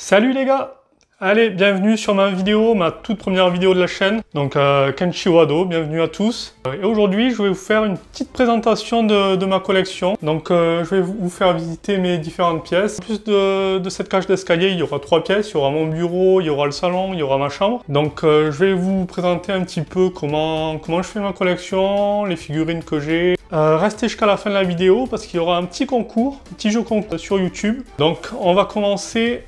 Salut les gars! Allez, bienvenue sur ma vidéo, ma toute première vidéo de la chaîne. Donc Kenshi Wado, bienvenue à tous. Et aujourd'hui, je vais vous faire une petite présentation de ma collection. Donc je vais vous faire visiter mes différentes pièces. En plus de cette cage d'escalier, il y aura 3 pièces. Il y aura mon bureau, il y aura le salon, il y aura ma chambre. Donc je vais vous présenter un petit peu comment je fais ma collection, les figurines que j'ai. Restez jusqu'à la fin de la vidéo parce qu'il y aura un petit concours, un petit jeu concours sur YouTube. Donc on va commencer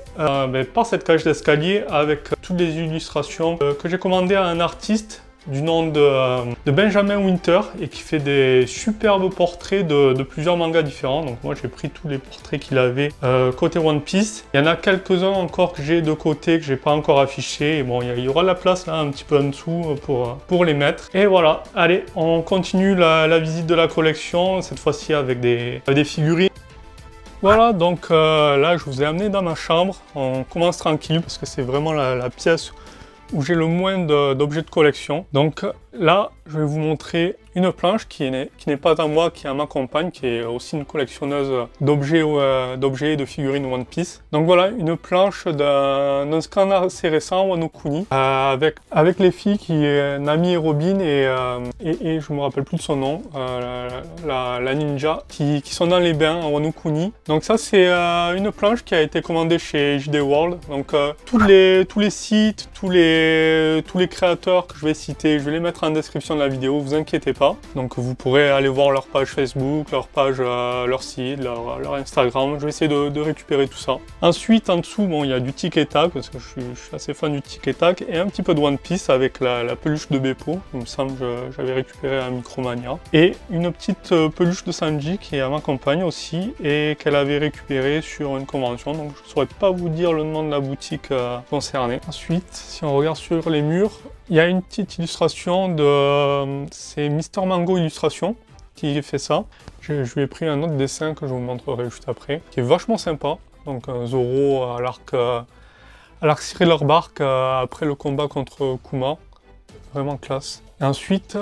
par cette cage d'escalier avec toutes les illustrations que j'ai commandées à un artiste du nom de Benjamin Winter et qui fait des superbes portraits de plusieurs mangas différents. Donc moi j'ai pris tous les portraits qu'il avait côté One Piece. Il y en a quelques-uns encore que j'ai de côté que j'ai pas encore affichés. Et bon, il y aura de la place là un petit peu en dessous pour les mettre. Et voilà, allez, on continue la visite de la collection, cette fois-ci avec des figurines. Voilà, donc là je vous ai amené dans ma chambre. On commence tranquille parce que c'est vraiment la pièce où j'ai le moins d'objets de collection. Donc là, je vais vous montrer une planche qui n'est pas à moi, qui est à ma compagne, qui est aussi une collectionneuse d'objets et de figurines One Piece. Donc voilà, une planche d'un scan assez récent, Wano Kuni, avec les filles qui est Nami et Robin et je me rappelle plus de son nom, la ninja, qui sont dans les bains en Wano Kuni. Donc ça c'est une planche qui a été commandée chez JD World. Donc tous les sites, tous les créateurs que je vais citer, je vais les mettre en description de la vidéo, vous inquiétez pas. Donc vous pourrez aller voir leur page Facebook, leur page, leur site, leur Instagram. Je vais essayer de récupérer tout ça. Ensuite, en dessous, bon, il y a du Tic et Tac, parce que je suis assez fan du Tic et Tac, et un petit peu de One Piece avec la peluche de Beppo. Il me semble que j'avais récupéré à Micromania. Et une petite peluche de Sanji qui est à ma compagne aussi, et qu'elle avait récupérée sur une convention. Donc je ne saurais pas vous dire le nom de la boutique concernée. Ensuite, si on regarde sur les murs, il y a une petite illustration c'est Mister Mango Illustration qui fait ça. Je lui ai pris un autre dessin que je vous montrerai juste après, qui est vachement sympa. Donc Zoro à l'arc Thriller Bark après le combat contre Kuma. Vraiment classe. Et ensuite,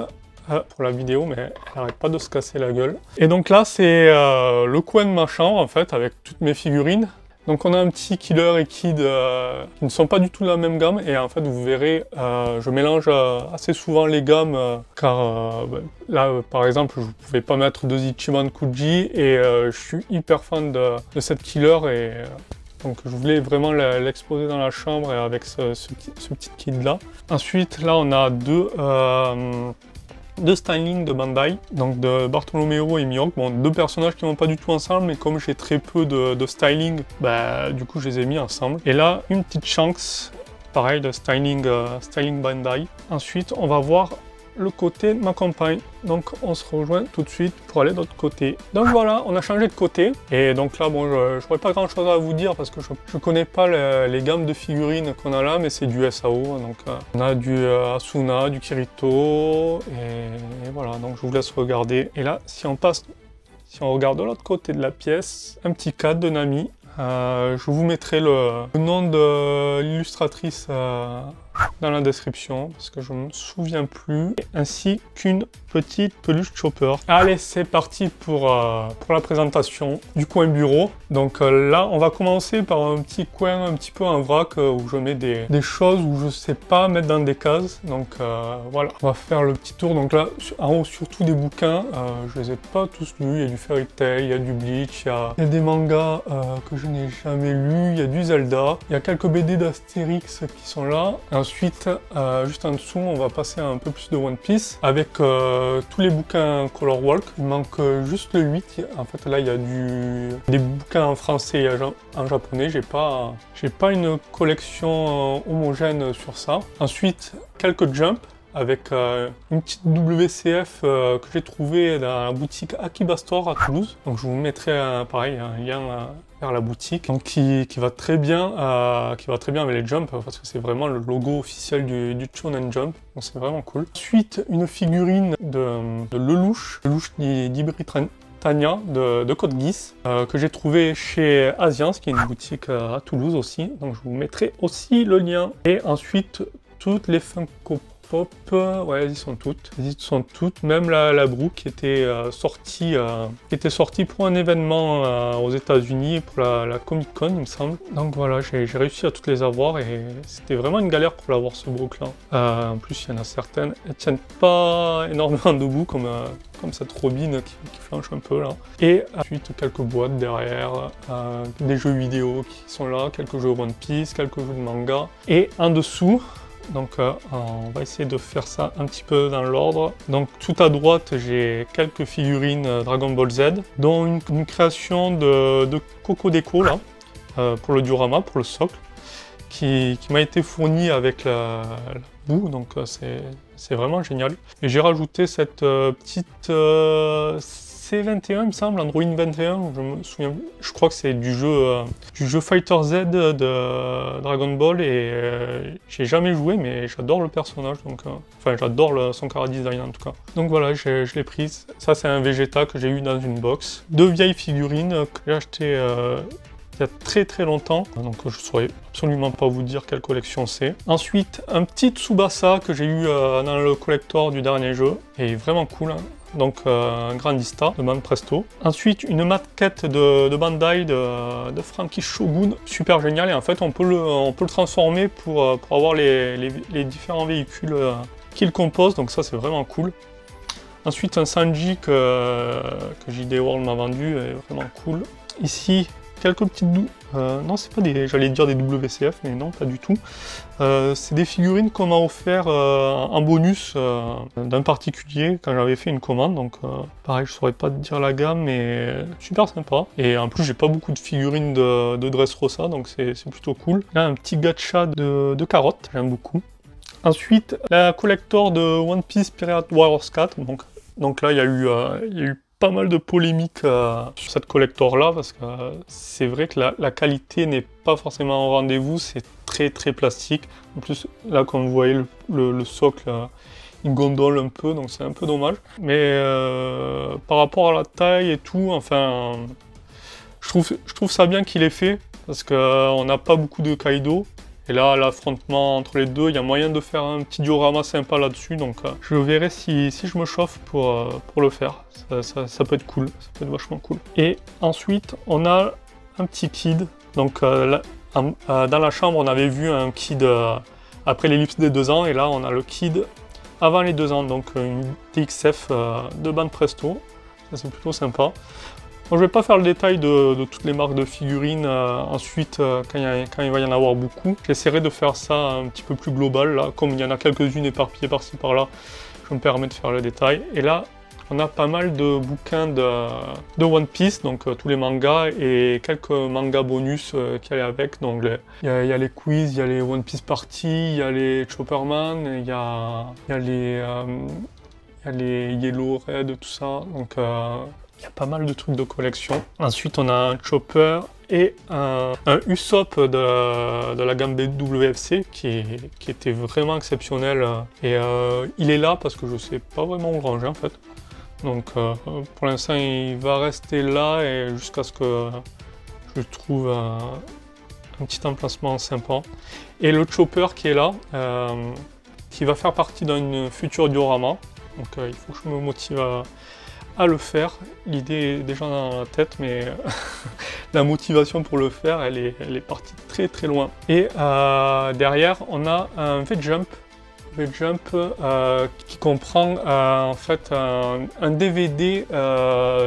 pour la vidéo, mais elle n'arrête pas de se casser la gueule. Et donc là, c'est le coin de ma chambre en fait, avec toutes mes figurines. Donc on a un petit Killer et Kid qui ne sont pas du tout de la même gamme et en fait vous verrez, je mélange assez souvent les gammes car là par exemple je ne pouvais pas mettre de Ichiban Kuji et je suis hyper fan de cette Killer et donc je voulais vraiment l'exposer dans la chambre et avec ce petit Kid là. Ensuite là on a deux styling de Bandai, donc de Bartolomeo et Mihawk. Bon, deux personnages qui vont pas du tout ensemble, mais comme j'ai très peu de styling, bah, du coup je les ai mis ensemble. Et là, une petite Shanks, pareil de styling Bandai. Ensuite, on va voir le côté de ma compagne. Donc on se rejoint tout de suite pour aller de l'autre côté. Donc voilà, on a changé de côté. Et donc là, bon, je n'aurais pas grand chose à vous dire parce que je connais pas les gammes de figurines qu'on a là, mais c'est du SAO. Donc on a du Asuna, du Kirito, et voilà, donc je vous laisse regarder. Et là, si on regarde de l'autre côté de la pièce, un petit cadre de Nami. Je vous mettrai le nom de l'illustratrice dans la description parce que je ne me souviens plus, ainsi qu'une petite peluche Chopper. Allez, c'est parti pour la présentation du coin bureau. Donc là, on va commencer par un petit coin un petit peu en vrac où je mets des choses où je sais pas mettre dans des cases. Donc voilà, on va faire le petit tour. Donc là, en haut, surtout des bouquins. Je les ai pas tous lus. Il y a du Fairy Tail, il y a du Bleach, il y a des mangas que je n'ai jamais lus. Il y a du Zelda. Il y a quelques BD d'Astérix qui sont là. Ensuite, juste en dessous, on va passer à un peu plus de One Piece avec tous les bouquins Color Walk. Il manque juste le 8. En fait, là, il y a des bouquins en français et en japonais. J'ai pas une collection homogène sur ça. Ensuite, quelques Jump avec une petite WCF que j'ai trouvée dans la boutique Akiba Store à Toulouse. Donc je vous mettrai pareil un lien vers la boutique, donc qui va très bien avec les Jump parce que c'est vraiment le logo officiel du Shonen Jump. Donc c'est vraiment cool. Ensuite, une figurine de Lelouch d'Ibritania de Code Geass que j'ai trouvé chez Asians, qui est une boutique à Toulouse aussi. Donc je vous mettrai aussi le lien. Et ensuite toutes les Funko Pop, ouais, elles y sont toutes. Elles y sont toutes, même la Brooke qui était sortie pour un événement aux États-Unis pour la Comic Con, il me semble. Donc voilà, j'ai réussi à toutes les avoir et c'était vraiment une galère pour l'avoir ce Brooke là. En plus, il y en a certaines, elles tiennent pas énormément debout comme cette Robin qui flanche un peu là. Et ensuite quelques boîtes derrière, des jeux vidéo qui sont là, quelques jeux One Piece, quelques jeux de manga. Et en dessous, donc on va essayer de faire ça un petit peu dans l'ordre. Donc tout à droite, j'ai quelques figurines Dragon Ball Z, dont une création de Coco Déco là, pour le diorama, pour le socle, qui m'a été fournie avec la boue, donc c'est vraiment génial. Et j'ai rajouté cette petite C21, il me semble, Android 21, je me souviens, je crois que c'est du jeu Fighter Z de Dragon Ball et j'ai jamais joué mais j'adore le personnage, donc enfin j'adore son chara-design en tout cas. Donc voilà, je l'ai prise. Ça c'est un Vegeta que j'ai eu dans une box. Deux vieilles figurines que j'ai achetées il y a très longtemps, donc je ne saurais absolument pas vous dire quelle collection c'est. Ensuite, un petit Tsubasa que j'ai eu dans le collector du dernier jeu, et vraiment cool, hein. Donc un Grandista de Man Presto. Ensuite, une maquette de Bandai de Frankie Shogun, super génial, et en fait on peut le transformer pour avoir les différents véhicules qu'il compose, donc ça c'est vraiment cool. Ensuite, un Sanji que JD World m'a vendu, est vraiment cool. Ici, quelques petites non, c'est pas j'allais dire des WCF, mais non, pas du tout. C'est des figurines qu'on m'a offert en bonus d'un particulier quand j'avais fait une commande. Donc, pareil, je saurais pas te dire la gamme, mais super sympa. Et en plus, j'ai pas beaucoup de figurines de Dressrosa, donc c'est plutôt cool. Là, un petit gacha de carottes, j'aime beaucoup. Ensuite, la collector de One Piece Pirate Warriors 4. Donc là, il y a eu pas mal de polémiques sur cette collector là parce que c'est vrai que la qualité n'est pas forcément au rendez-vous, c'est très plastique. En plus là comme vous voyez le socle il gondole un peu, donc c'est un peu dommage. Mais par rapport à la taille et tout, enfin je trouve ça bien qu'il ait fait parce qu'on n'a pas beaucoup de Kaido. Et là, l'affrontement entre les deux, il y a moyen de faire un petit diorama sympa là-dessus, donc je verrai si je me chauffe pour le faire. Ça peut être cool, ça peut être vachement cool. Et ensuite, on a un petit kid. Donc dans la chambre, on avait vu un kid après l'ellipse des 2 ans, et là, on a le kid avant les 2 ans, donc une TXF de Ban Presto. Ça, c'est plutôt sympa. Bon, je ne vais pas faire le détail de toutes les marques de figurines ensuite quand il va y en avoir beaucoup. J'essaierai de faire ça un petit peu plus global, là, comme il y en a quelques-unes éparpillées par-ci par-là, je me permets de faire le détail. Et là, on a pas mal de bouquins de One Piece, donc tous les mangas et quelques mangas bonus qui allaient avec. Donc il y a les quiz, il y a les One Piece Party, il y a les Chopperman, il y a les Yellow, Red, tout ça. Donc il y a pas mal de trucs de collection. Ensuite, on a un Chopper et un Usopp de la gamme WFC qui était vraiment exceptionnel. Et il est là parce que je sais pas vraiment où le ranger en fait. Donc pour l'instant, il va rester là et jusqu'à ce que je trouve un petit emplacement sympa. Et le Chopper qui est là, qui va faire partie d'un futur diorama. Donc il faut que je me motive à le faire. L'idée est déjà dans la tête, mais la motivation pour le faire, elle est partie très loin. Et derrière, on a un V-Jump qui comprend en fait un DVD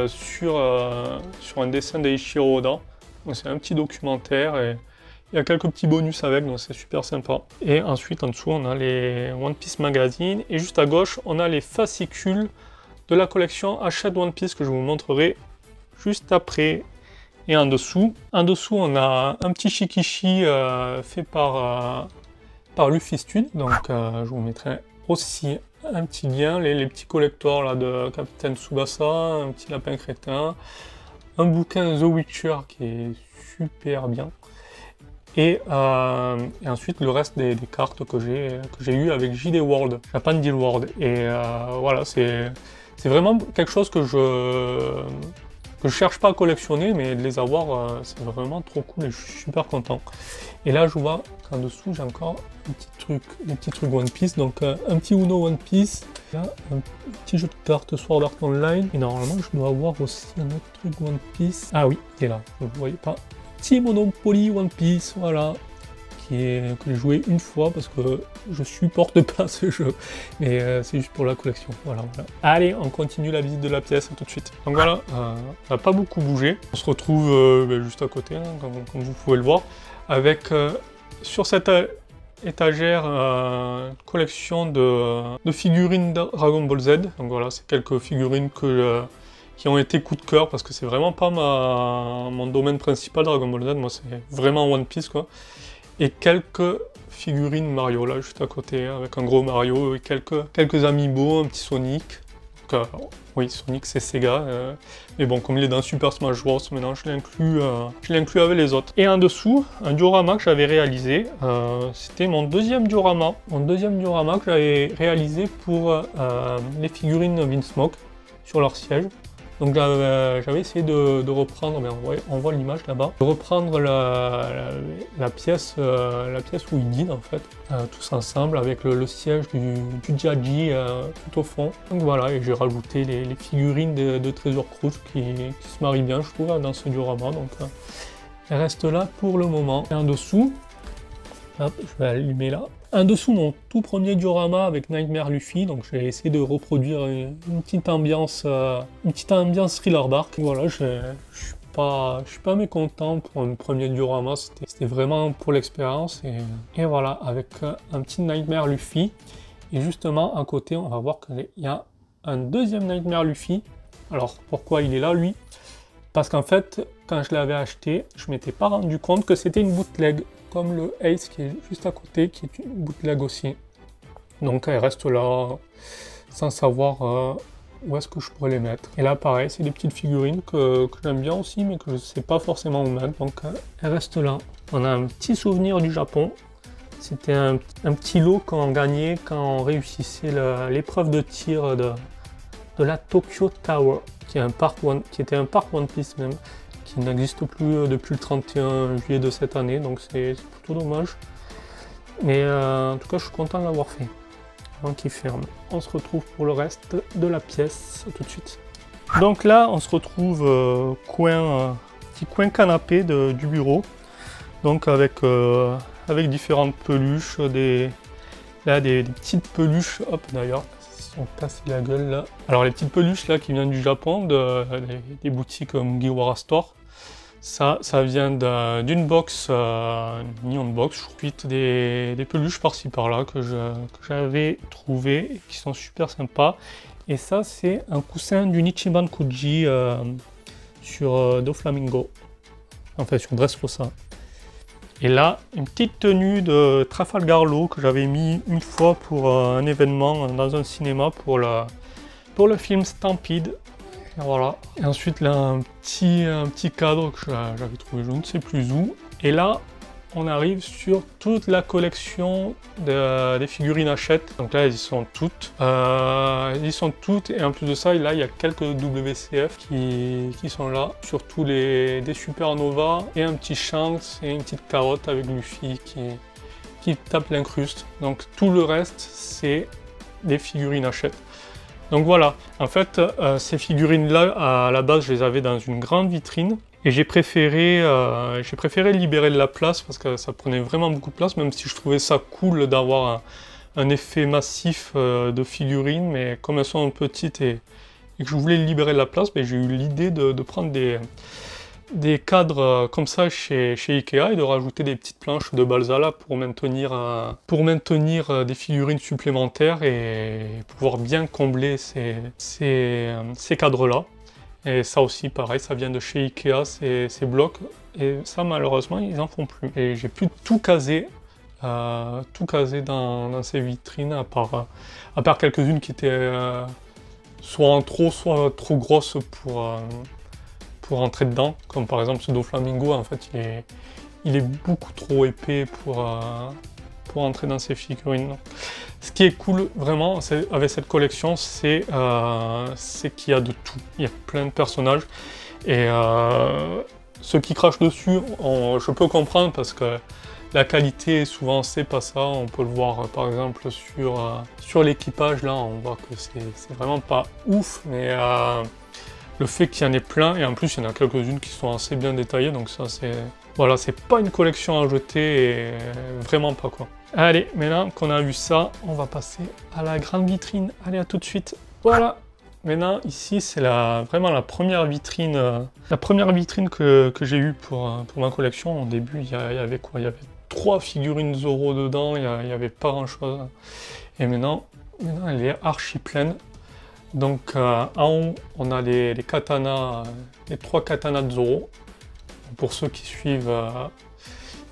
sur un dessin d'Eiichiro Oda. Donc c'est un petit documentaire et il y a quelques petits bonus avec, donc c'est super sympa. Et ensuite, en dessous, on a les One Piece Magazine. Et juste à gauche, on a les fascicules de la collection Hachette One Piece que je vous montrerai juste après. Et en dessous, on a un petit shikishi fait par Luffy Stud. Donc je vous mettrai aussi un petit lien, les petits collectors là, de Capitaine Tsubasa, un petit lapin crétin, un bouquin The Witcher qui est super bien. Et ensuite le reste des cartes que j'ai eu avec JD World, Japan Deal World. Et voilà, c'est vraiment quelque chose que que je cherche pas à collectionner, mais de les avoir, c'est vraiment trop cool et je suis super content. Et là, je vois qu'en dessous, j'ai encore des petits trucs One Piece. Donc, un petit Uno One Piece. Là, un petit jeu de cartes Sword Art Online. Et normalement, je dois avoir aussi un autre truc One Piece. Ah oui, il est là, vous ne voyez pas. Petit Monopoly One Piece, voilà. Que j'ai joué une fois parce que je supporte pas ce jeu. Mais c'est juste pour la collection. Voilà. Allez, on continue la visite de la pièce tout de suite. Donc voilà, on n'a pas beaucoup bougé. On se retrouve juste à côté, hein, comme vous pouvez le voir. Avec sur cette étagère collection de figurines Dragon Ball Z. Donc voilà, c'est quelques figurines qui ont été coup de cœur parce que c'est vraiment pas mon domaine principal Dragon Ball Z. Moi, c'est vraiment One Piece, quoi. Et quelques figurines Mario là juste à côté, avec un gros Mario et quelques amiibo, un petit Sonic. Donc, oui, Sonic c'est Sega, mais bon, comme il est dans Super Smash Bros, maintenant je l'inclus avec les autres. Et en dessous, un diorama que j'avais réalisé, c'était mon deuxième diorama. Mon deuxième diorama que j'avais réalisé pour les figurines Vince Smoke sur leur siège. Donc j'avais essayé de reprendre, mais on voit l'image là-bas, de reprendre la pièce où ils dînent en fait, tous ensemble avec le siège du Jaji tout au fond. Donc voilà, et j'ai rajouté les figurines de Trésor Cruise qui se marient bien, je trouve, dans ce diorama. Donc elles restent là pour le moment. Et en dessous, hop, je vais allumer là. En dessous, mon tout premier diorama avec Nightmare Luffy, donc j'ai essayé de reproduire une petite ambiance thriller dark. Voilà, je suis pas mécontent pour un premier diorama, c'était vraiment pour l'expérience. Et voilà, avec un petit Nightmare Luffy. Et justement, à côté, on va voir qu'il y a un deuxième Nightmare Luffy. Alors, pourquoi il est là, lui? Parce qu'en fait, quand je l'avais acheté, je m'étais pas rendu compte que c'était une bootleg, comme le Ace qui est juste à côté, qui est une bootleg aussi. Donc elle reste là, sans savoir où est-ce que je pourrais les mettre. Et là pareil, c'est des petites figurines que j'aime bien aussi, mais que je ne sais pas forcément où mettre, donc elles restent là. On a un petit souvenir du Japon. C'était un petit lot qu'on gagnait quand on réussissait l'épreuve de tir de la Tokyo Tower, qui était un parc One Piece même, qui n'existe plus depuis le 31 juillet de cette année, donc c'est plutôt dommage. Mais en tout cas, je suis content de l'avoir fait, avant qu'il ferme. On se retrouve pour le reste de la pièce tout de suite. Donc là, on se retrouve petit coin canapé du bureau, donc avec différentes peluches, des petites peluches, hop d'ailleurs. On casse la gueule là. Alors les petites peluches là qui viennent du Japon, des boutiques Mugiwara Store, ça vient d'une box, Neon Box, ensuite des peluches par-ci par-là que j'avais trouvé et qui sont super sympas. Et ça c'est un coussin du Nichiban Kuji sur Doflamingo, enfin sur Dressrosa. Et là, une petite tenue de Trafalgar Law que j'avais mis une fois pour un événement dans un cinéma pour le film Stampede. Et voilà. Et ensuite là, un petit cadre que j'avais trouvé je ne sais plus où. Et là, on arrive sur toute la collection des figurines Hachette. Donc là, elles y sont toutes. Et en plus de ça, là, il y a quelques WCF qui sont là. Surtout des Supernova et un petit Shanks et une petite carotte avec Luffy qui tape l'incruste. Donc tout le reste, c'est des figurines Hachette. Donc voilà, en fait, ces figurines-là, à la base, je les avais dans une grande vitrine. Et j'ai préféré libérer de la place parce que ça prenait vraiment beaucoup de place, même si je trouvais ça cool d'avoir un effet massif de figurines, mais comme elles sont petites et que je voulais libérer de la place, j'ai eu l'idée de prendre des cadres comme ça chez Ikea et de rajouter des petites planches de balsa pour maintenir des figurines supplémentaires et pouvoir bien combler ces cadres-là. Et ça aussi, pareil, ça vient de chez Ikea, ces blocs. Et ça, malheureusement, ils n'en font plus. Et j'ai pu tout caser dans ces vitrines, à part quelques-unes qui étaient soit en trop, soit trop grosses pour entrer dedans. Comme par exemple ce Doflamingo, en fait, il est beaucoup trop épais pour entrer dans ces figurines. Donc, ce qui est cool vraiment avec cette collection, c'est qu'il y a de tout. Il y a plein de personnages. Et ceux qui crachent dessus, je peux comprendre parce que la qualité, souvent, c'est pas ça. On peut le voir, par exemple, sur l'équipage. Là, on voit que c'est vraiment pas ouf. Mais le fait qu'il y en ait plein, et en plus, il y en a quelques-unes qui sont assez bien détaillées. Donc ça, c'est... Voilà, c'est pas une collection à jeter, et vraiment pas, quoi. Allez, maintenant qu'on a vu ça, on va passer à la grande vitrine. Allez, à tout de suite. Voilà. Maintenant, ici, c'est vraiment la première vitrine que j'ai eue pour ma collection. Au début, il y avait quoi? Il y avait 3 figurines Zoro dedans, il n'y avait pas grand-chose. Et maintenant, elle est archi pleine. Donc, en haut, on a les katanas, les 3 katanas de Zoro. Pour ceux qui suivent,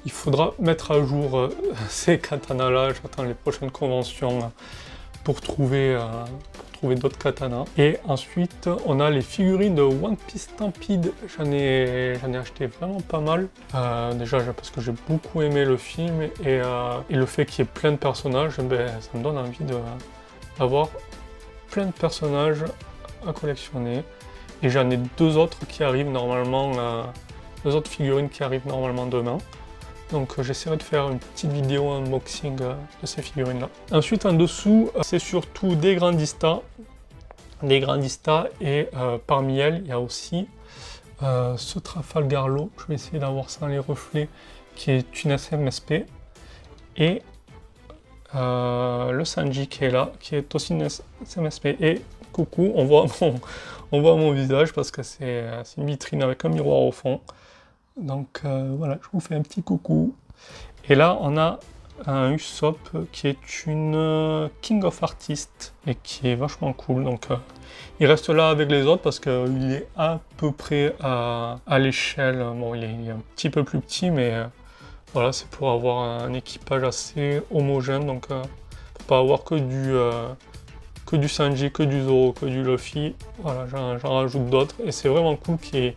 il faudra mettre à jour ces katanas-là. J'attends les prochaines conventions pour trouver d'autres katanas. Et ensuite, on a les figurines de One Piece Stampede. J'en ai acheté vraiment pas mal. Déjà parce que j'ai beaucoup aimé le film et le fait qu'il y ait plein de personnages, ben, ça me donne envie d'avoir plein de personnages à collectionner. Et j'en ai 2 autres qui arrivent normalement, 2 autres figurines qui arrivent normalement demain. Donc j'essaierai de faire une petite vidéo unboxing de ces figurines là. Ensuite en dessous, c'est surtout des Grandistas. Et parmi elles, il y a aussi ce Trafalgar Law. Je vais essayer d'avoir ça dans les reflets, qui est une SMSP. Et le Sanji qui est là, qui est aussi une SMSP. Et coucou, on voit mon visage parce que c'est une vitrine avec un miroir au fond. Donc voilà, je vous fais un petit coucou. Et là, on a un Usopp qui est une King of Artists et qui est vachement cool. Donc il reste là avec les autres parce qu'il est à peu près à l'échelle. Bon, il est un petit peu plus petit, mais voilà, c'est pour avoir un équipage assez homogène. Donc pour pas avoir que du Sanji, que du Zoro, que du Luffy. Voilà, j'en rajoute d'autres. Et c'est vraiment cool qu'ils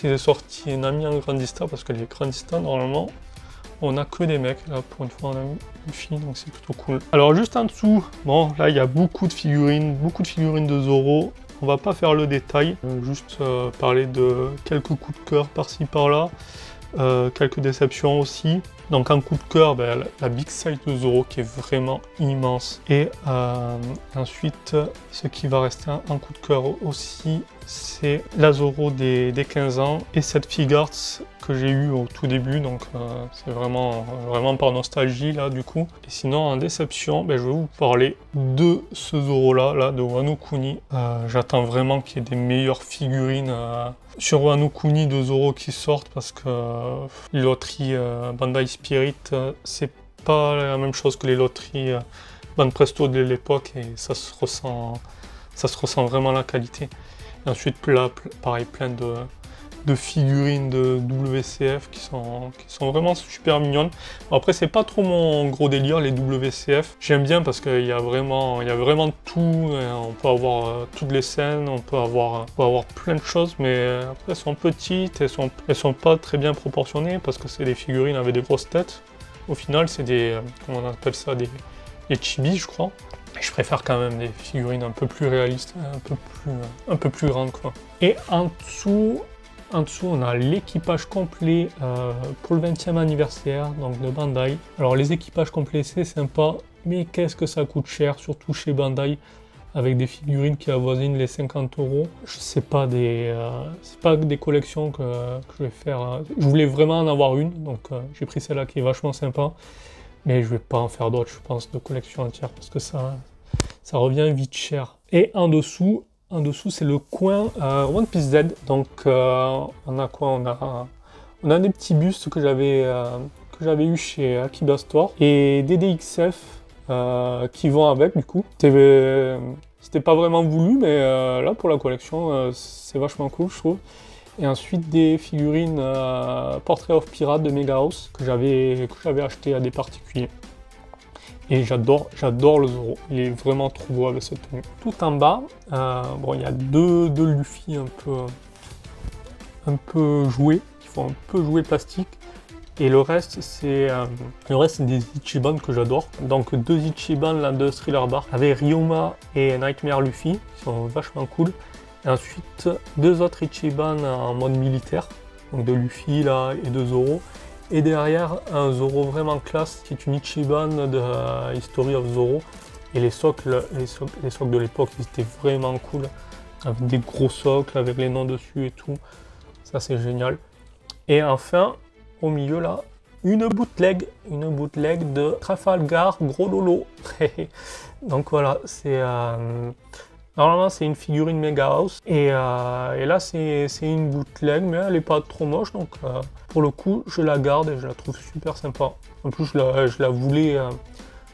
aient sorti un ami en Grandista parce que les Grandistas, normalement, on a que des mecs. Là, pour une fois, on a une fille, donc c'est plutôt cool. Alors, juste en dessous, bon, là, il y a beaucoup de figurines de Zoro. On va pas faire le détail, juste parler de quelques coups de cœur par-ci par-là, quelques déceptions aussi. Donc en coup de cœur, ben, la Big Size de Zoro qui est vraiment immense. Et ensuite, ce qui va rester en coup de cœur aussi, c'est la Zoro des 15 ans et cette Figuarts que j'ai eu au tout début. Donc c'est vraiment par nostalgie là du coup. Et sinon en déception, ben, je vais vous parler de ce Zoro là de Wano Kuni. J'attends vraiment qu'il y ait des meilleures figurines sur Wano Kuni de Zoro qui sortent parce que les loteries Bandai Spirit, c'est pas la même chose que les loteries Ban Presto de l'époque et ça se ressent vraiment la qualité. Et ensuite là, pareil, plein de figurines de WCF qui sont vraiment super mignonnes. Après c'est pas trop mon gros délire les WCF. J'aime bien parce qu'il y a vraiment tout. On peut avoir toutes les scènes, on peut avoir plein de choses, mais après elles sont petites, elles sont pas très bien proportionnées parce que c'est des figurines avec des grosses têtes. Au final c'est des, comment on appelle ça, des chibis je crois. Et je préfère quand même des figurines un peu plus réalistes, un peu plus grandes quoi. Et en dessous, on a l'équipage complet pour le 20e anniversaire donc de Bandai. Alors les équipages complets c'est sympa, mais qu'est-ce que ça coûte cher, surtout chez Bandai, avec des figurines qui avoisinent les 50 €. C'est pas des collections que je vais faire. Je voulais vraiment en avoir une, donc j'ai pris celle-là qui est vachement sympa. Mais je vais pas en faire d'autres, je pense, de collection entière, parce que ça revient vite cher. Et en dessous c'est le coin One Piece Z. Donc on a quoi? On a des petits bustes que j'avais eu chez Akiba Store et des DXF qui vont avec du coup. C'était pas vraiment voulu, mais là pour la collection c'est vachement cool je trouve. Et ensuite des figurines Portrait of Pirate de Mega House que j'avais acheté à des particuliers. Et j'adore le Zoro, il est vraiment trop beau avec cette tenue. Tout en bas, bon, il y a deux Luffy un peu joués, qui font un peu jouer plastique. Et le reste, c'est des Ichiban que j'adore. Donc 2 Ichiban là, de Thriller Bark avec Ryoma et Nightmare Luffy, qui sont vachement cool. Et ensuite, deux autres Ichiban en mode militaire, donc de Luffy là et de Zoro. Et derrière, un Zoro vraiment classe, qui est une Ichiban de History of Zoro. Et les socles de l'époque, ils étaient vraiment cool, avec des gros socles, avec les noms dessus et tout. Ça, c'est génial. Et enfin, au milieu là, une bootleg de Trafalgar Gros Lolo. Donc voilà, c'est normalement c'est une figurine Mega House et là c'est une bootleg, mais elle est pas trop moche, donc pour le coup je la garde et je la trouve super sympa. En plus je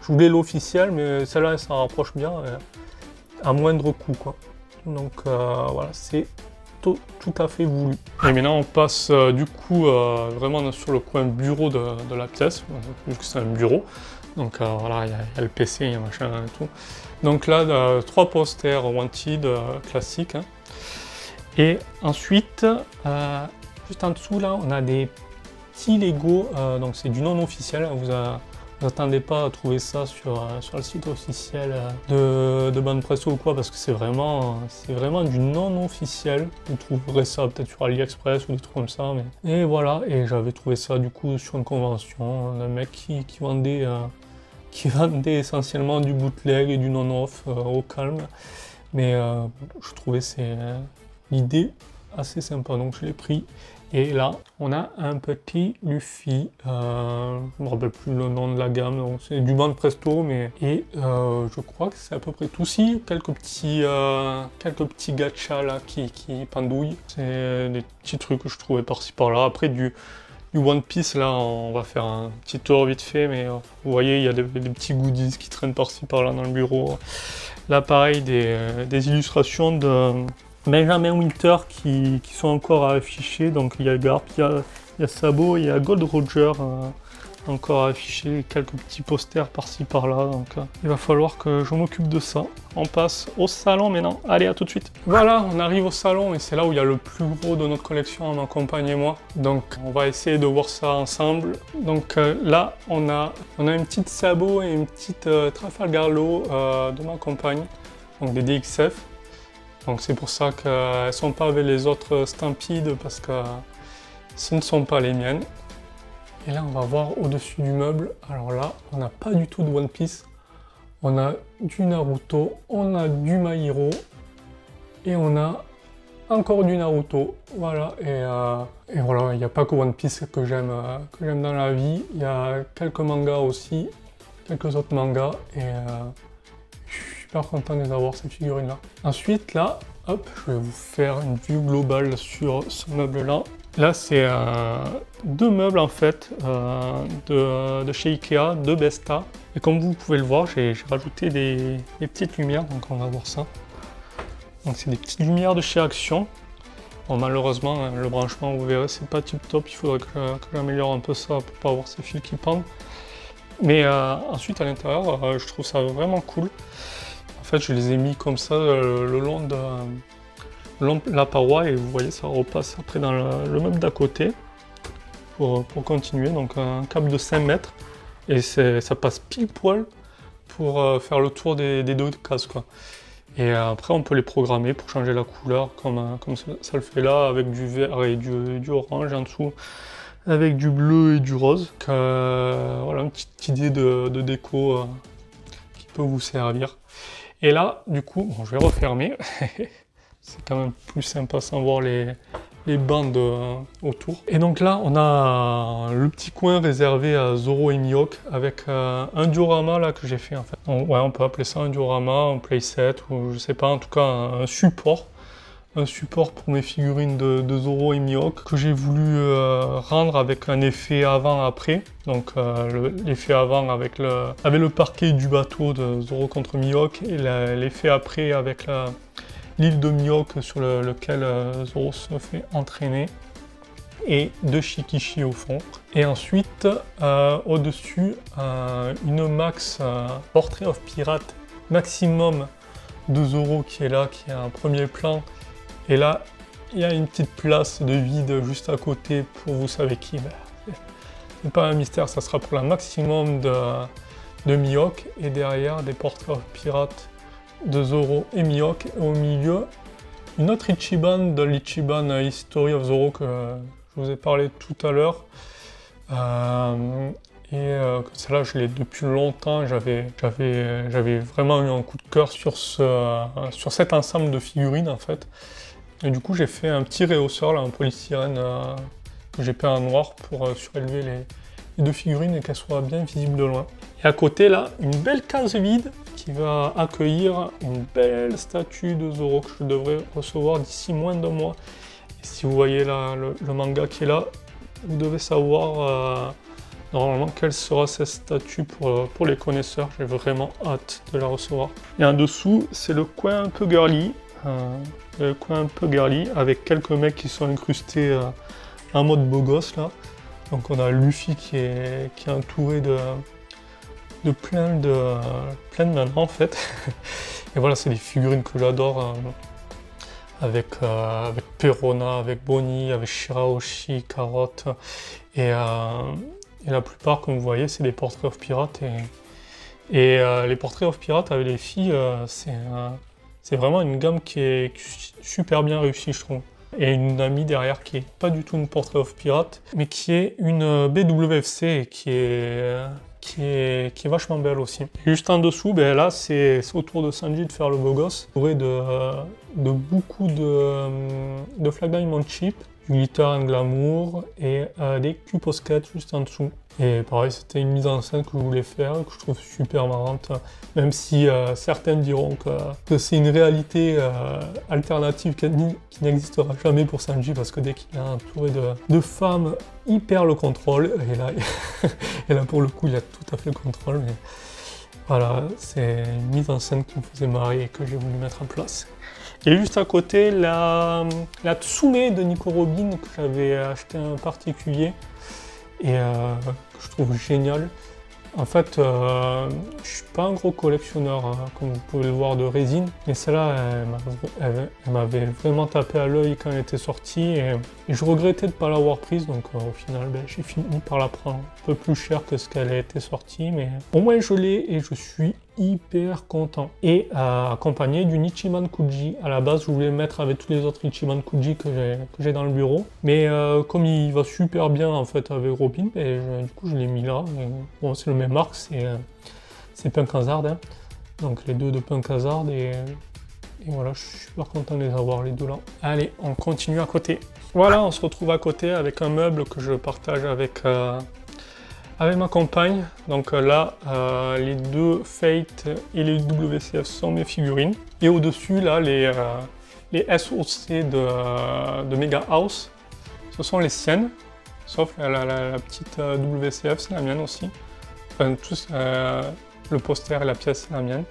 voulais l'officielle, mais celle-là elle s'en rapproche bien à moindre coût quoi. Donc voilà, c'est tout à fait voulu. Et maintenant on passe du coup vraiment sur le coin bureau de la pièce, vu que c'est un bureau. Donc voilà, il y a le PC, il y a machin et tout. Donc là, 3 posters Wanted classiques. Hein. Et ensuite, juste en dessous là, on a des petits Lego, donc c'est du non officiel. Vous n'attendez pas à trouver ça sur le site officiel de Bande Presso ou quoi, parce que c'est vraiment du non officiel. Vous trouverez ça peut-être sur AliExpress ou des trucs comme ça. Mais... Et voilà, et j'avais trouvé ça du coup sur une convention, un mec qui vendait essentiellement du bootleg et du non-off au calme. Mais je trouvais l'idée assez sympa, donc je l'ai pris. Et là, on a un petit Luffy, je ne me rappelle plus le nom de la gamme, donc c'est du Bande Presto, et je crois que c'est à peu près tout. Si, quelques petits gachas là qui pendouillent. C'est des petits trucs que je trouvais par-ci par-là. Après du One Piece, là, on va faire un petit tour vite fait, mais vous voyez, il y a des petits goodies qui traînent par-ci par-là dans le bureau. Là, pareil, des illustrations de Benjamin Winter qui sont encore à afficher. Donc, il y a Garp, il y a Sabo, il y a Gold Roger encore à afficher, quelques petits posters par-ci par-là. Donc, il va falloir que je m'occupe de ça. On passe au salon maintenant. Allez, à tout de suite. Voilà, on arrive au salon et c'est là où il y a le plus gros de notre collection, ma compagne et moi. Donc, on va essayer de voir ça ensemble. Donc là, on a une petite Sabo et une petite Trafalgar Law de ma compagne, donc des DXF. Donc c'est pour ça qu'elles ne sont pas avec les autres Stampede, parce que ce ne sont pas les miennes. Et là, on va voir au-dessus du meuble. Alors là, on n'a pas du tout de One Piece. On a du Naruto, on a du My Hero, et on a encore du Naruto. Voilà, et voilà, il n'y a pas que One Piece que j'aime dans la vie. Il y a quelques mangas aussi, quelques autres mangas, et je suis super content de les avoir, ces figurines-là. Ensuite, là, hop, je vais vous faire une vue globale sur ce meuble-là. Là, c'est 2 meubles en fait de chez Ikea, de Besta. Et comme vous pouvez le voir, j'ai rajouté des petites lumières, donc on va voir ça. Donc c'est des petites lumières de chez Action. Bon, malheureusement, le branchement, vous verrez, c'est pas tip top. Il faudrait que j'améliore un peu ça pour pas avoir ces fils qui pendent. Mais ensuite, à l'intérieur, je trouve ça vraiment cool. En fait, je les ai mis comme ça le long de la paroi, et vous voyez, ça repasse après dans le meuble d'à côté pour continuer. Donc un câble de 5 mètres, et ça passe pile poil pour faire le tour des 2 cases, quoi. Et après, on peut les programmer pour changer la couleur comme ça le fait là, avec du vert et du orange en dessous, avec du bleu et du rose. Donc, voilà, une petite idée de déco qui peut vous servir. Et là, du coup, bon, je vais refermer. C'est quand même plus sympa sans voir les bandes autour. Et donc là, on a le petit coin réservé à Zoro et Mihawk avec un diorama là que j'ai fait en fait. Ouais, on peut appeler ça un diorama, un playset, ou je sais pas, en tout cas un support. Un support pour mes figurines de Zoro et Mihawk que j'ai voulu rendre avec un effet avant-après. Donc l'effet avant avec le parquet du bateau de Zoro contre Mihawk, et l'effet après avec l'île de Mihawk sur lequel Zoro se fait entraîner, et 2 Shikishi au fond. Et ensuite, au-dessus, une Max Portrait of Pirate maximum de Zoro qui est là, qui est un premier plan. Et là, il y a une petite place de vide juste à côté pour vous savez qui. C'est pas un mystère, ça sera pour la maximum de Mihawk. Et derrière, des portraits of pirates de Zoro et Mihawk. Et au milieu, une autre Ichiban de l'Ichiban History of Zoro que je vous ai parlé tout à l'heure. Celle-là, je l'ai depuis longtemps. J'avais vraiment eu un coup de cœur sur cet ensemble de figurines en fait. Et du coup, j'ai fait un petit rehausseur, là, un polystyrène que j'ai peint en noir pour surélever les deux figurines et qu'elles soient bien visibles de loin. Et à côté, là, une belle case vide qui va accueillir une belle statue de Zoro que je devrais recevoir d'ici moins d'un mois. Et si vous voyez là le manga qui est là, vous devez savoir normalement quelle sera cette statue pour les connaisseurs. J'ai vraiment hâte de la recevoir. Et en dessous, c'est le coin un peu girly. Le coin un peu girly avec quelques mecs qui sont incrustés en mode beau gosse là. Donc on a Luffy qui est entouré de plein de nanas en fait. Et voilà, c'est des figurines que j'adore. Avec Perona, avec Bonnie, avec Shirahoshi, Carotte. Et la plupart, comme vous voyez, c'est des portraits of pirates. Et les portraits of pirates avec les filles, c'est vraiment une gamme qui est super bien réussie, je trouve. Et une amie derrière qui est pas du tout une portrait of pirate, mais qui est une BWFC et qui est vachement belle aussi. Et juste en dessous, ben là, c'est au tour de Sanji de faire le beau gosse. Entouré de beaucoup de flag diamond chip, du glitter and glamour et des cuposquettes juste en dessous. Et pareil, c'était une mise en scène que je voulais faire, que je trouve super marrante, même si certains diront que c'est une réalité alternative qui n'existera jamais pour Sanji, parce que dès qu'il est entouré de femmes, il perd le contrôle, et là pour le coup il a tout à fait le contrôle, mais voilà, c'est une mise en scène qui me faisait marrer et que j'ai voulu mettre en place. Et juste à côté, la Tsume de Nico Robin que j'avais acheté en particulier, et que je trouve génial. En fait, je suis pas un gros collectionneur, comme vous pouvez le voir, de résine, mais celle-là, elle m'avait vraiment tapé à l'œil quand elle était sortie, et je regrettais de ne pas l'avoir prise, donc au final, j'ai fini par la prendre un peu plus cher que ce qu'elle a été sortie, mais au moins je l'ai et je suis hyper content. Et accompagné d'une Ichiban Kuji. À la base, je voulais le mettre avec tous les autres Ichiban Kuji que j'ai dans le bureau, mais comme il va super bien en fait avec Robin, et du coup je l'ai mis là. Et, bon, c'est le même arc, c'est Punk Hazard, hein. Donc les deux de Punk Hazard, et voilà, je suis super content de les avoir les deux là. Allez, on continue à côté. Voilà, on se retrouve à côté avec un meuble que je partage avec ma compagne. Donc là, les deux Fate et les WCF sont mes figurines. Et au-dessus, là, les SOC de Mega House, ce sont les siennes. Sauf la petite WCF, c'est la mienne aussi. Enfin, tous, le poster et la pièce, c'est la mienne.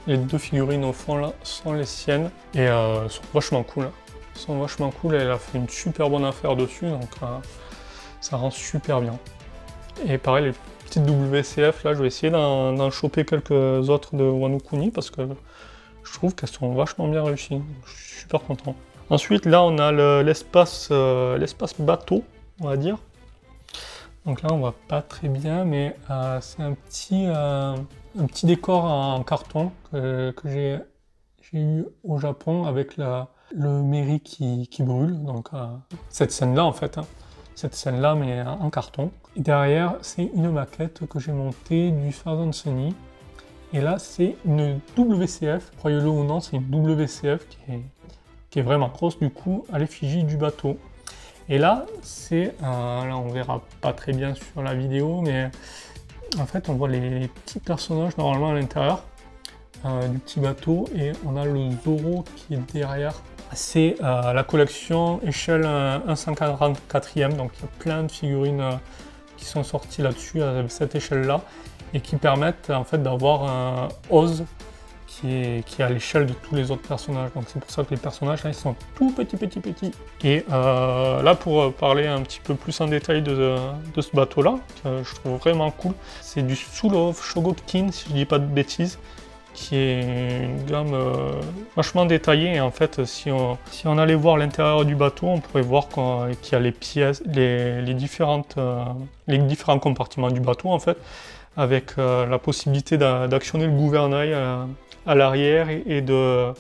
Les deux figurines au fond, là, sont les siennes. Et sont vachement cool. Hein. Elles sont vachement cool. Elle a fait une super bonne affaire dessus. Donc ça rend super bien. Et pareil, les petites WCF, là, je vais essayer d'en choper quelques autres de Wano Kuni parce que je trouve qu'elles sont vachement bien réussies. Je suis super content. Ensuite, là, on a l'espace bateau, on va dire. Donc là, on voit pas très bien, mais c'est un petit décor en carton que j'ai eu au Japon avec le mairie qui brûle. Donc cette scène-là, en fait. Hein. Cette scène-là, mais en carton. Et derrière, c'est une maquette que j'ai montée du Thousand Sunny. Et là, c'est une WCF, croyez-le ou non, c'est une WCF qui est vraiment grosse, du coup, à l'effigie du bateau. Et là, là, on verra pas très bien sur la vidéo, mais en fait, on voit les petits personnages normalement à l'intérieur du petit bateau, et on a le Zoro qui est derrière. C'est la collection échelle 144e, donc il y a plein de figurines qui sont sorties là-dessus avec cette échelle-là et qui permettent en fait d'avoir un Oz qui est à l'échelle de tous les autres personnages. Donc c'est pour ça que les personnages là, ils sont tout petits. Et là, pour parler un petit peu plus en détail de ce bateau-là, que je trouve vraiment cool, c'est du Soul of Shogokin, si je dis pas de bêtises, qui est une gamme vachement détaillée. Et en fait, si on allait voir l'intérieur du bateau, on pourrait voir qu'il y a les pièces, les différents compartiments du bateau en fait, avec la possibilité d'actionner le gouvernail à l'arrière et de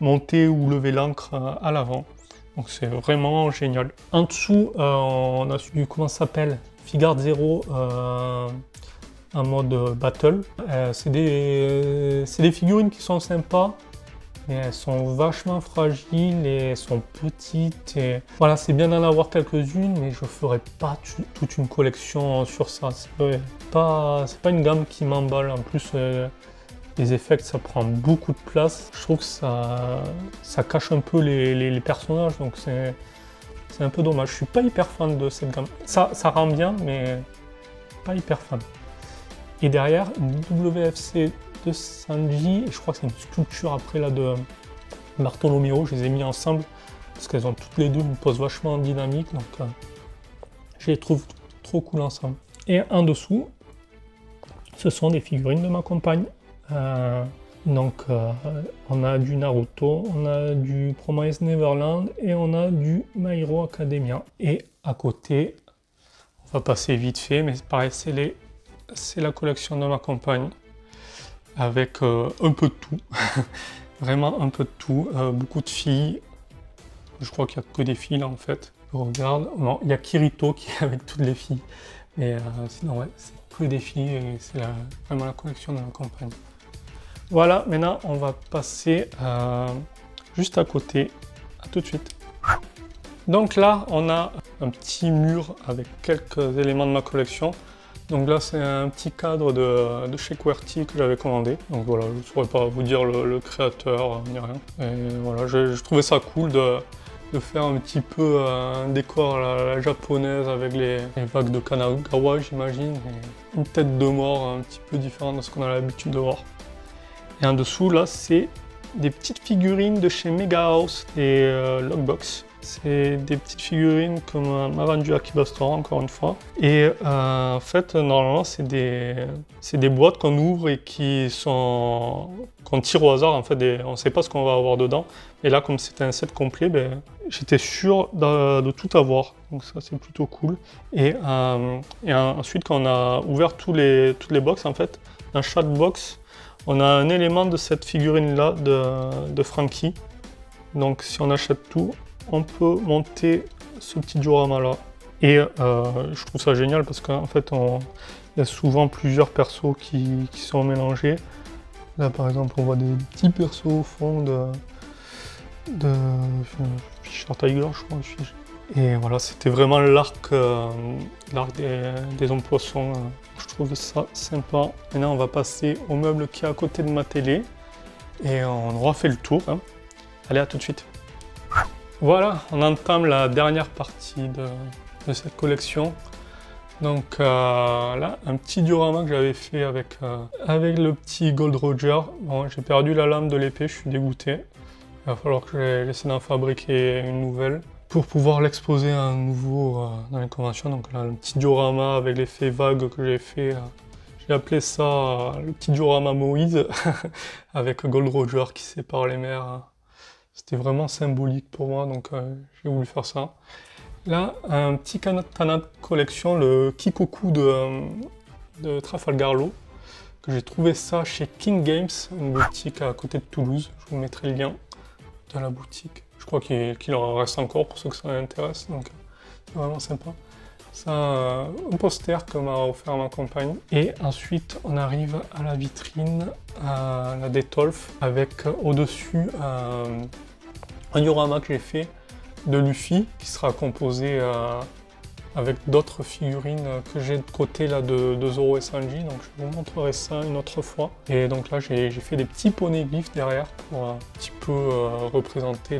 monter ou lever l'ancre à l'avant. Donc c'est vraiment génial. En dessous, on a du, comment ça s'appelle, Figart Zero en mode battle. C'est des figurines qui sont sympas, mais elles sont vachement fragiles et elles sont petites. Et voilà, c'est bien d'en avoir quelques-unes, mais je ferai pas toute une collection sur ça. C'est pas une gamme qui m'emballe. En plus, les effets, ça prend beaucoup de place. Je trouve que ça cache un peu les personnages, donc c'est un peu dommage. Je suis pas hyper fan de cette gamme. Ça rend bien, mais pas hyper fan. Et derrière, une WFC de Sanji, et je crois que c'est une sculpture après là de Bartolomeo. Je les ai mis ensemble parce qu'elles ont toutes les deux une pose vachement dynamique, donc je les trouve trop cool ensemble. Et en dessous, ce sont des figurines de ma compagne. Donc on a du Naruto, on a du Promised Neverland et on a du My Hero Academia. Et à côté, on va passer vite fait, mais pareil, c'est la collection de ma compagne avec un peu de tout, vraiment un peu de tout, beaucoup de filles. Je crois qu'il n'y a que des filles là en fait. Je regarde, non, il y a Kirito qui est avec toutes les filles, mais sinon ouais, c'est que des filles et c'est vraiment la collection de ma compagne. Voilà, maintenant on va passer juste à côté. À tout de suite. Donc là, on a un petit mur avec quelques éléments de ma collection. Donc là, c'est un petit cadre de chez QWERTY que j'avais commandé. Donc voilà, je ne saurais pas vous dire le créateur, ni rien. Et voilà, je trouvais ça cool de faire un petit peu un décor à la japonaise avec les vagues de Kanagawa, j'imagine. Une tête de mort un petit peu différente de ce qu'on a l'habitude de voir. Et en dessous, là, c'est des petites figurines de chez Mega House et Lockbox. C'est des petites figurines comme m'a vendu Akiba Store, encore une fois. Et en fait, normalement, c'est des boîtes qu'on ouvre et qu'on tire au hasard. En fait, on ne sait pas ce qu'on va avoir dedans. Et là, comme c'était un set complet, ben, j'étais sûr de tout avoir. Donc ça, c'est plutôt cool. Et ensuite, quand on a ouvert toutes les box, en fait, dans chaque box, on a un élément de cette figurine-là de Franky. Donc si on achète tout, on peut monter ce petit diorama-là. Et je trouve ça génial parce qu'en fait, il y a souvent plusieurs persos qui sont mélangés. Là, par exemple, on voit des petits persos au fond de Fisher Tiger, je crois. Et voilà, c'était vraiment l'arc des hommes poissons. Je trouve ça sympa. Maintenant, on va passer au meuble qui est à côté de ma télé. Et on aura fait le tour. Hein. Allez, à tout de suite. Voilà, on entame la dernière partie de cette collection. Donc là, un petit diorama que j'avais fait avec le petit Gold Roger. Bon, j'ai perdu la lame de l'épée, je suis dégoûté. Il va falloir que j'essaie d'en fabriquer une nouvelle pour pouvoir l'exposer à nouveau dans les conventions. Donc là, le petit diorama avec l'effet vague que j'ai fait. J'ai appelé ça le petit diorama Moïse avec Gold Roger qui sépare les mers. C'était vraiment symbolique pour moi, donc j'ai voulu faire ça. Là, un petit katana de collection, le Kikoku de Trafalgar Law, que j'ai trouvé ça chez King Games, une boutique à côté de Toulouse. Je vous mettrai le lien de la boutique. Je crois qu'il en reste encore pour ceux que ça intéresse, donc c'est vraiment sympa. C'est un poster que m'a offert ma compagne. Et ensuite, on arrive à la vitrine, à la Detolf, avec au-dessus un diorama que j'ai fait de Luffy, qui sera composé avec d'autres figurines que j'ai de côté là, de Zoro et Sanji. Donc je vous montrerai ça une autre fois. Et donc là, j'ai fait des petits poneglyphes derrière pour un petit peu représenter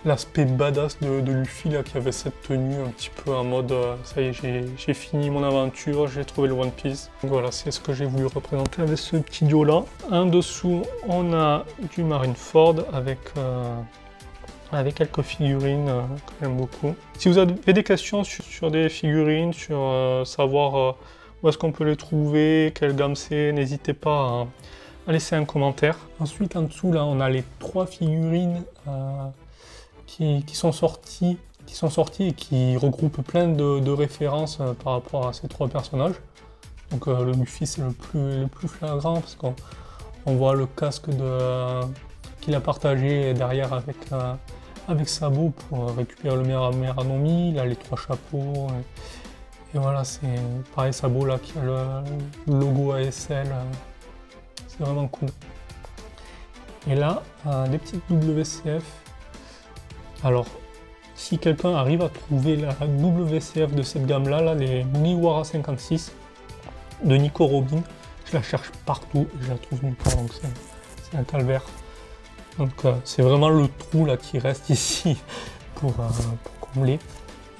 l'aspect badass de Luffy là, qui avait cette tenue un petit peu en mode ça y est, j'ai fini mon aventure, j'ai trouvé le One Piece. Donc voilà, c'est ce que j'ai voulu représenter avec ce petit duo là. En dessous, on a du Marineford avec quelques figurines que j'aime beaucoup. Si vous avez des questions sur des figurines, sur savoir où est-ce qu'on peut les trouver, quelle gamme c'est, n'hésitez pas à laisser un commentaire. Ensuite, en dessous là, on a les 3 figurines qui sont sortis et qui regroupent plein de références par rapport à ces 3 personnages. Donc le Luffy c'est le plus flagrant parce qu'on voit le casque qu'il a partagé derrière avec Sabo pour récupérer le meilleur Anomi. Il a les 3 chapeaux. Et voilà, c'est pareil, Sabo là qui a le logo ASL. C'est vraiment cool. Et là, des petites WCF. Alors, si quelqu'un arrive à trouver la WCF de cette gamme-là, là, les Miwara 56 de Nico Robin, je la cherche partout et je la trouve nulle part, donc c'est un calvaire. Donc c'est vraiment le trou là qui reste ici pour combler.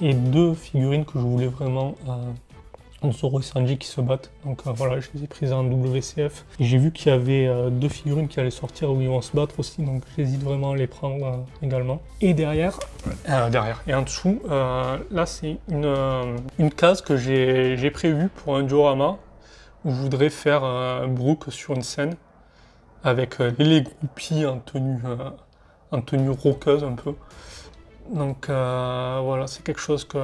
Et 2 figurines que je voulais vraiment, Zoro et Sanji qui se battent. Donc voilà, je les ai prises en WCF. Et j'ai vu qu'il y avait 2 figurines qui allaient sortir où ils vont se battre aussi, donc j'hésite vraiment à les prendre également. Et derrière et en dessous, là c'est une case que j'ai prévue pour un diorama où je voudrais faire Brook sur une scène avec les groupies en tenue roqueuse un peu. Donc voilà, c'est quelque chose que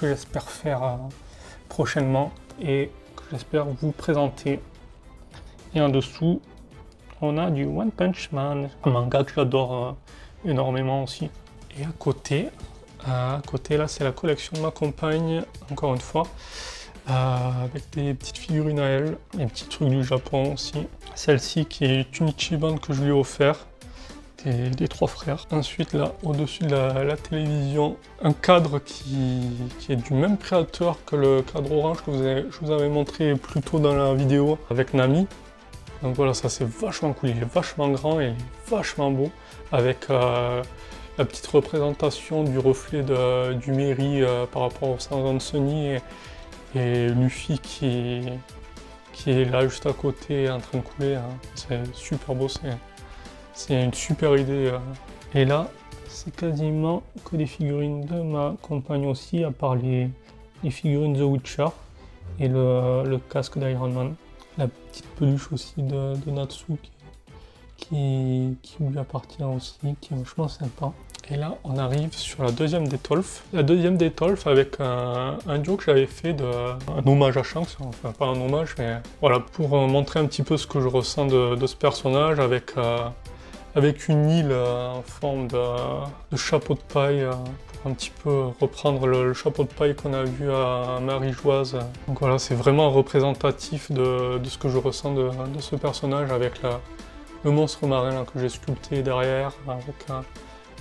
j'espère faire prochainement et que j'espère vous présenter. Et en dessous, on a du One Punch Man, un manga que j'adore énormément aussi. Et à côté là, c'est la collection de ma compagne, encore une fois, avec des petites figurines à elle, des petits trucs du Japon aussi. Celle-ci qui est une Ichiban que je lui ai offert, des 3 frères. Ensuite là, au-dessus de la télévision, un cadre qui est du même créateur que le cadre orange que je vous avais montré plus tôt dans la vidéo avec Nami. Donc voilà, ça c'est vachement cool, il est vachement grand et il est vachement beau, avec la petite représentation du reflet du Mary par rapport au Sanzan Sunny et Luffy qui est là juste à côté en train de couler. Hein. C'est super beau, c'est une super idée. Et là, c'est quasiment que des figurines de ma compagne aussi, à part les figurines The Witcher et le casque d'Iron Man. La petite peluche aussi de Natsu qui lui appartient aussi, qui est vachement sympa. Et là, on arrive sur la deuxième Detolf. La deuxième Detolf avec un duo que j'avais fait un hommage à Shanks, enfin pas un hommage, mais voilà, pour montrer un petit peu ce que je ressens de ce personnage avec une île en forme de chapeau de paille, pour un petit peu reprendre le chapeau de paille qu'on a vu à Marie-Joise. Donc voilà, c'est vraiment représentatif de ce que je ressens de ce personnage, avec le monstre marin là, que j'ai sculpté derrière,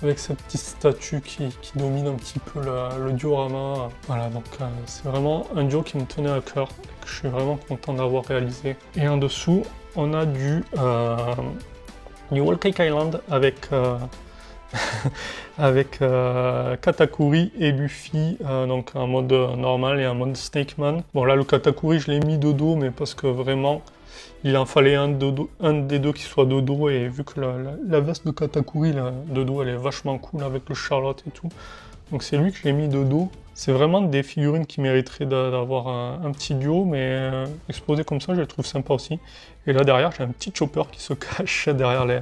avec cette petite statue qui domine un petit peu le diorama. Voilà, donc c'est vraiment un duo qui me tenait à cœur et que je suis vraiment content d'avoir réalisé. Et en dessous, on a du Whole Cake Island avec Katakuri et Luffy, donc en mode normal et en mode Snakeman. Bon là, le Katakuri, je l'ai mis de dos, mais parce que vraiment, il en fallait un des deux qui soit de dos, et vu que la veste de Katakuri de dos, elle est vachement cool avec le Charlotte et tout, donc c'est lui que j'ai mis de dos. C'est vraiment des figurines qui mériteraient d'avoir un petit duo, mais exposé comme ça, je les trouve sympa aussi. Et là derrière, j'ai un petit chopper qui se cache derrière les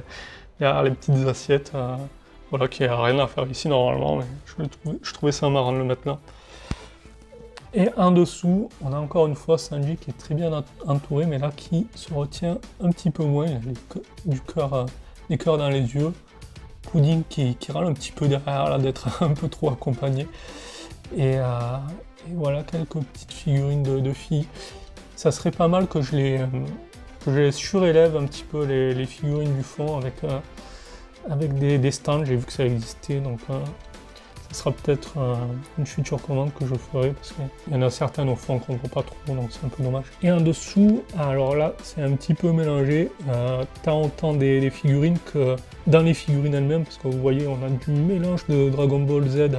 petites assiettes, voilà, qui n'a rien à faire ici normalement, mais je trouvais ça marrant de le mettre là. Et en dessous, on a encore une fois Sanji qui est très bien entouré, mais là qui se retient un petit peu moins. Il a des cœurs dans les yeux. Pudding qui râle un petit peu derrière là, d'être un peu trop accompagné. Et voilà, quelques petites figurines de filles. Ça serait pas mal que je les surélève un petit peu, les figurines du fond, avec des stands. J'ai vu que ça existait, donc ça sera peut-être une future commande que je ferai, parce qu'il y en a certaines au fond qu'on ne voit pas trop, donc c'est un peu dommage. Et en dessous, alors là, c'est un petit peu mélangé, tant des figurines que dans les figurines elles-mêmes, parce que vous voyez, on a du mélange de Dragon Ball Z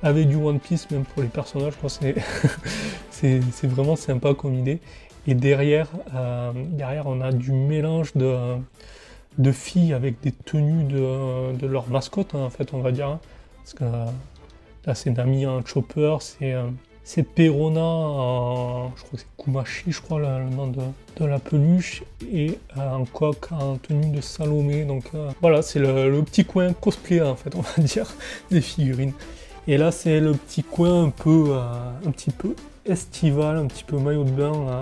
avec du One Piece, même pour les personnages, je pense que c'est vraiment sympa comme idée. Et derrière, on a du mélange de filles avec des tenues de leur mascotte, hein, en fait, on va dire. Hein. Parce que là, c'est Nami en Chopper, c'est Perona, je crois que c'est Kumashi, je crois, le nom de la peluche, et en coq en tenue de Salomé. Donc voilà, c'est le petit coin cosplay, en fait, on va dire, des figurines. Et là, c'est le petit coin un petit peu estival, un petit peu maillot de bain,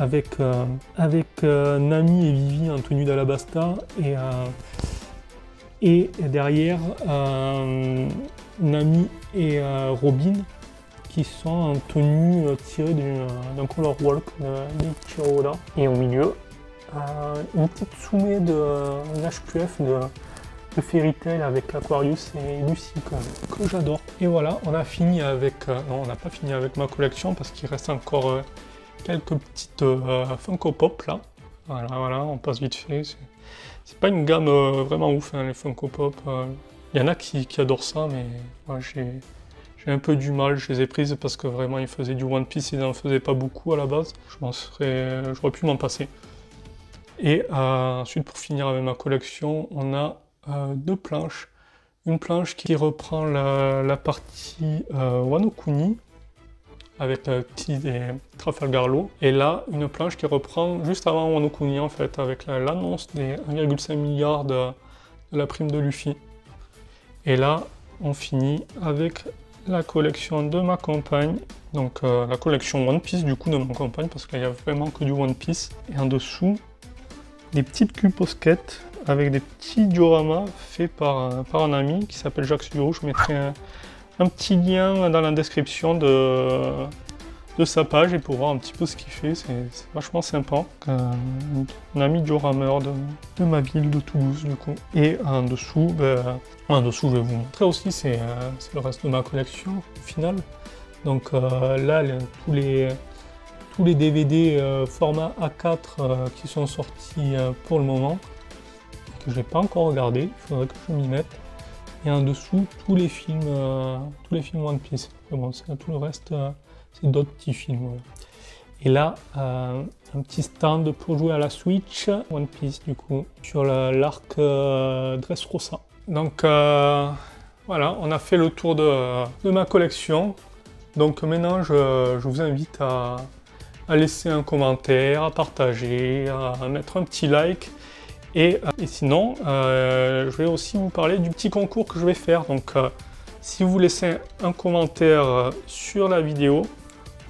avec Nami et Vivi en tenue d'Alabasta, Et derrière, Nami et Robin qui sont en tenue tirée d'un color walk de Ichiro Oda. Et au milieu, une petite soumée de HQF de Fairy Tail avec l'Aquarius et Lucy que j'adore. Et voilà, on a fini avec... non, on n'a pas fini avec ma collection parce qu'il reste encore quelques petites Funko Pop là. Voilà, on passe vite fait. C'est pas une gamme vraiment ouf, hein, les Funko Pop. Il y en a qui adorent ça, mais moi j'ai un peu du mal. Je les ai prises parce que vraiment ils faisaient du One Piece, ils n'en faisaient pas beaucoup à la base. J'aurais pu m'en passer. Et ensuite, pour finir avec ma collection, on a deux planches. Une planche qui reprend la partie Wano Kuni avec petit Trafalgar Law. Et là, une planche qui reprend juste avant Wano Kuni en fait, avec l'annonce des 1,5 milliard de la prime de Luffy. Et là, on finit avec la collection de ma compagne. Donc la collection One Piece du coup de ma compagne parce qu'il n'y a vraiment que du One Piece. Et en dessous, des petites cubes posquettes avec des petits dioramas faits par un ami qui s'appelle Jacques Studio. Je mettrai un petit lien dans la description de sa page et pour voir un petit peu ce qu'il fait. C'est vachement sympa. Un ami diorameur de ma ville de Toulouse du coup. Et en dessous, je vais vous montrer aussi, c'est le reste de ma collection au final. Donc là, tous les DVD format A4 qui sont sortis pour le moment, que je n'ai pas encore regardé, il faudrait que je m'y mette. Et en dessous, tous les films One Piece. Mais bon, tout le reste, c'est d'autres petits films. Voilà. Et là, un petit stand pour jouer à la Switch, One Piece du coup, sur l'arc Dressrosa. Donc voilà, on a fait le tour de ma collection. Donc maintenant, je vous invite à laisser un commentaire, à partager, à mettre un petit like. Et sinon, je vais aussi vous parler du petit concours que je vais faire. Donc si vous laissez un commentaire sur la vidéo,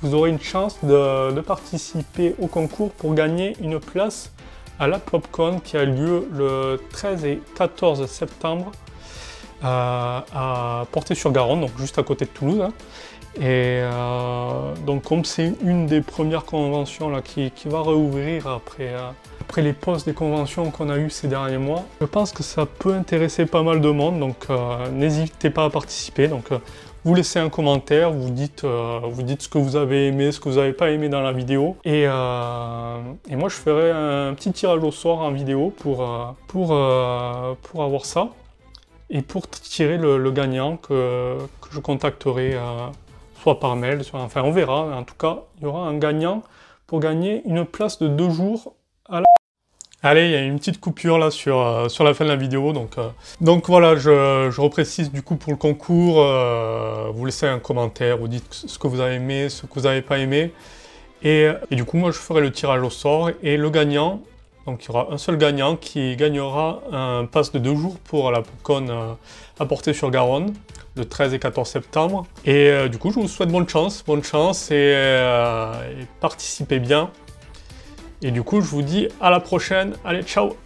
vous aurez une chance de participer au concours pour gagner une place à la PopCon qui a lieu le 13 et 14 septembre à Portet-sur-Garonne, donc juste à côté de Toulouse. Hein. Et donc comme c'est une des premières conventions là, qui va rouvrir après les pauses des conventions qu'on a eues ces derniers mois, je pense que ça peut intéresser pas mal de monde, donc n'hésitez pas à participer. Donc vous laissez un commentaire, vous dites ce que vous avez aimé, ce que vous n'avez pas aimé dans la vidéo. Et moi je ferai un petit tirage au sort en vidéo pour avoir ça. Et pour tirer le gagnant que je contacterai soit par mail, enfin on verra. En tout cas, il y aura un gagnant pour gagner une place de 2 jours à la... Allez, il y a une petite coupure là sur la fin de la vidéo. Donc voilà, je reprécise du coup pour le concours. Vous laissez un commentaire, vous dites ce que vous avez aimé, ce que vous n'avez pas aimé. Et du coup, moi je ferai le tirage au sort et le gagnant... Donc il y aura un seul gagnant qui gagnera un pass de 2 jours pour la PopCon à Portet-sur-Garonne, le 13 et 14 septembre. Et du coup, je vous souhaite bonne chance et participez bien. Et du coup, je vous dis à la prochaine. Allez, ciao!